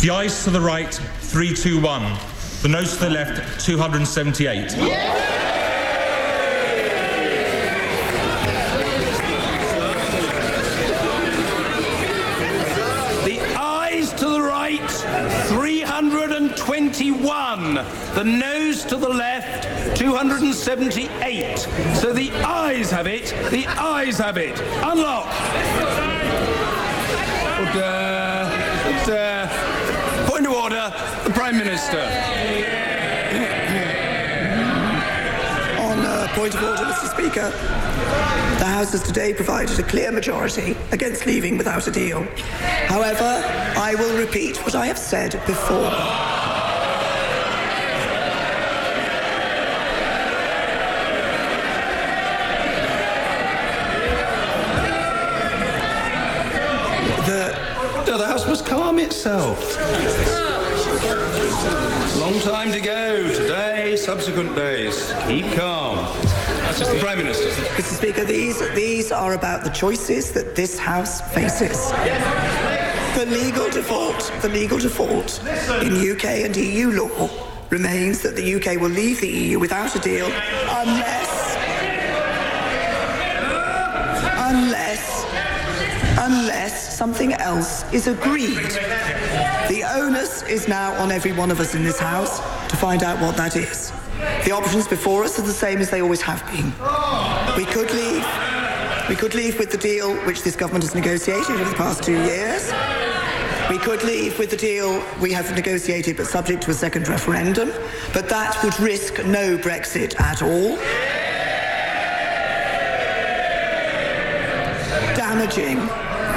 The ayes to the right, 321. The noes to the left, 278. The ayes to the right, 321. The noes to the left, 278. So the ayes have it. The ayes have it. Unlock. Point of order, the Prime Minister. On point of order, Mr. Speaker, the House has today provided a clear majority against leaving without a deal. However, I will repeat what I have said before. The House must calm itself. Long time to go. Today, subsequent days. Keep calm. That's just the Prime Minister. Mr. Speaker, these are about the choices that this House faces. The legal default in UK and EU law remains that the UK will leave the EU without a deal unless something else is agreed. The onus is now on every one of us in this House to find out what that is. The options before us are the same as they always have been. We could leave with the deal which this government has negotiated over the past 2 years. We could leave with the deal we have negotiated but subject to a second referendum, but that would risk no Brexit at all.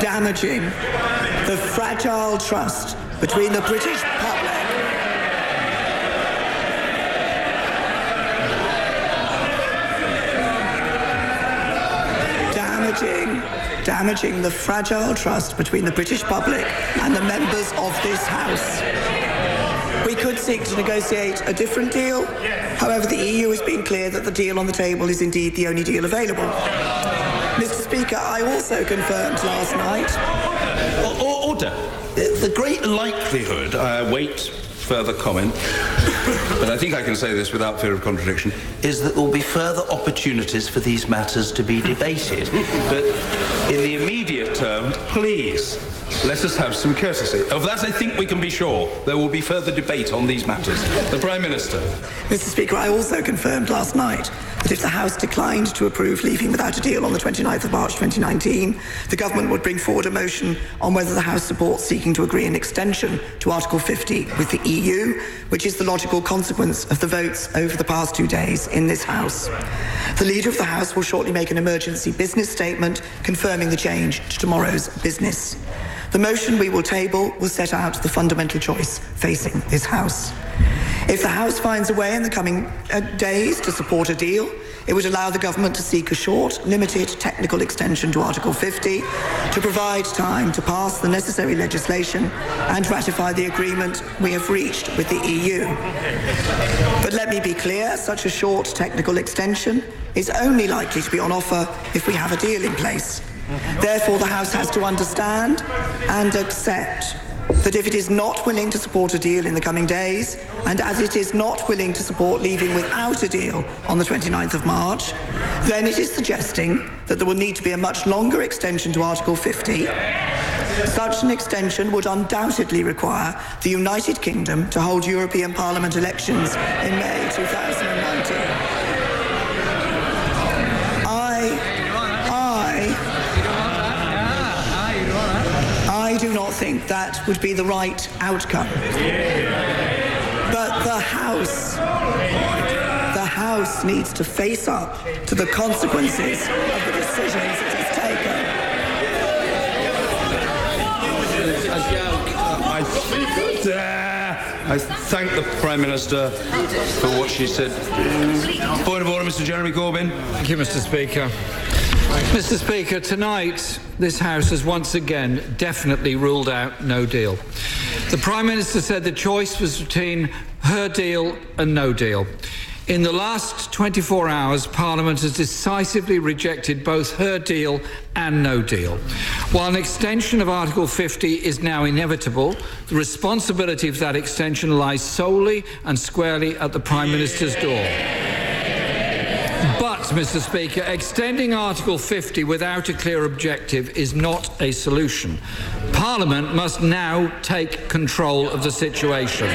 Damaging the fragile trust between the British public damaging the fragile trust between the British public and the members of this House. We could seek to negotiate a different deal. However, the EU has been clear that the deal on the table is indeed the only deal available. Mr. Speaker, I also confirmed last night... Order. The great likelihood, I await further comment, but I think I can say this without fear of contradiction, is that there will be further opportunities for these matters to be debated. But in the immediate term, please, let us have some courtesy. Of that, I think we can be sure. There will be further debate on these matters. The Prime Minister. Mr. Speaker, I also confirmed last night that if the House declined to approve leaving without a deal on the 29th of March 2019, the government would bring forward a motion on whether the House supports seeking to agree an extension to Article 50 with the EU, which is the logical consequence of the votes over the past 2 days in this House. The Leader of the House will shortly make an emergency business statement confirming the change to tomorrow's business. The motion we will table will set out the fundamental choice facing this House. If the House finds a way in the coming days to support a deal, it would allow the government to seek a short, limited technical extension to Article 50 to provide time to pass the necessary legislation and ratify the agreement we have reached with the EU. But let me be clear, such a short technical extension is only likely to be on offer if we have a deal in place. Therefore, the House has to understand and accept that if it is not willing to support a deal in the coming days, and as it is not willing to support leaving without a deal on the 29th of March, then it is suggesting that there will need to be a much longer extension to Article 50. Such an extension would undoubtedly require the United Kingdom to hold European Parliament elections in May 2019. I do not think that would be the right outcome. But the House needs to face up to the consequences of the decisions it has taken. I thank the Prime Minister for what she said. Point of order, Mr. Jeremy Corbyn. Thank you, Mr. Speaker. Mr. Speaker, tonight this House has once again definitely ruled out no deal. The Prime Minister said the choice was between her deal and no deal. In the last 24 hours, Parliament has decisively rejected both her deal and no deal. While an extension of Article 50 is now inevitable, the responsibility of that extension lies solely and squarely at the Prime Minister's door. But, Mr. Speaker, extending Article 50 without a clear objective is not a solution. Parliament must now take control of the situation.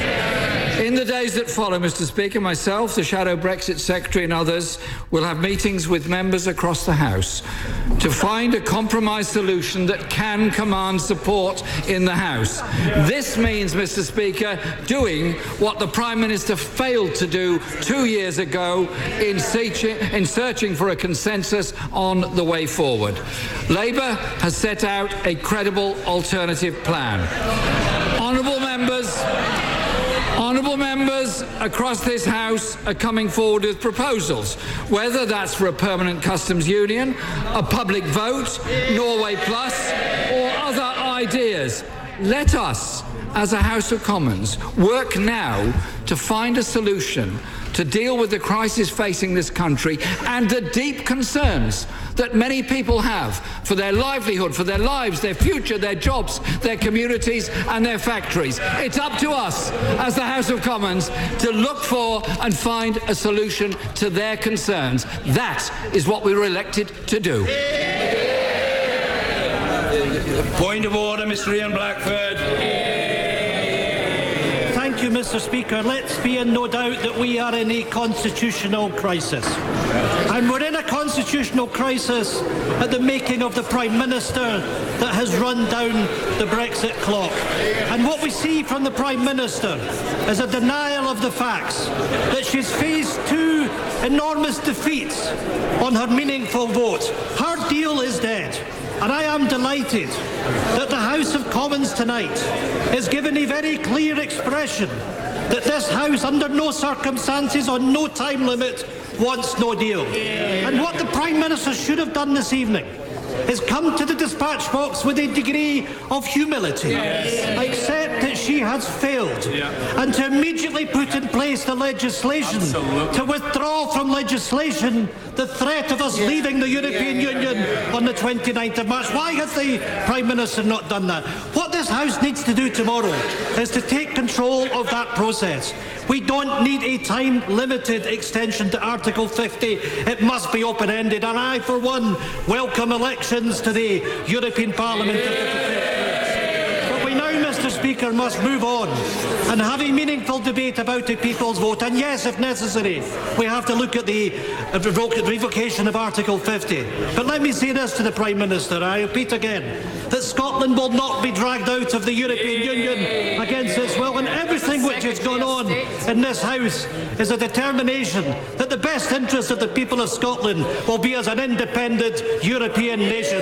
In the days that follow, Mr. Speaker, myself, the Shadow Brexit Secretary and others will have meetings with members across the House to find a compromise solution that can command support in the House. This means, Mr. Speaker, doing what the Prime Minister failed to do 2 years ago in searching for a consensus on the way forward. Labour has set out a credible alternative plan. Honourable members across this House are coming forward with proposals, whether that's for a permanent customs union, a public vote, Norway Plus, or other ideas. Let us, as a House of Commons, work now to find a solution to deal with the crisis facing this country and the deep concerns that many people have for their livelihood, for their lives, their future, their jobs, their communities and their factories. It's up to us as the House of Commons to look for and find a solution to their concerns. That is what we were elected to do. Point of order, Mr. Ian Blackford. Thank you, Mr. Speaker. Let's be in no doubt that we are in a constitutional crisis. And we're in a constitutional crisis at the making of the Prime Minister that has run down the Brexit clock. And what we see from the Prime Minister is a denial of the facts, that she's faced two enormous defeats on her meaningful vote. Her deal is dead. And I am delighted that the House of Commons tonight is given a very clear expression that this House, under no circumstances, on no time limit, wants no deal. And what the Prime Minister should have done this evening is come to the dispatch box with a degree of humility, accept that she has failed, and to immediately put in place the legislation to withdraw from legislation the threat of us leaving the European Union on the 29th of March. Why has the Prime Minister not done that? What this House needs to do tomorrow is to take control of that process. We don't need a time-limited extension to Article 50. It must be open-ended, and I, for one, welcome elections to the European Parliament. But we now, Mr. Speaker, must move on and have a meaningful debate about a people's vote. And yes, if necessary, we have to look at the revocation of Article 50. But let me say this to the Prime Minister. I repeat again that Scotland will not be dragged out of the European Union against its will, and everything which has gone on in this House is a determination that the best interest of the people of Scotland will be as an independent European nation.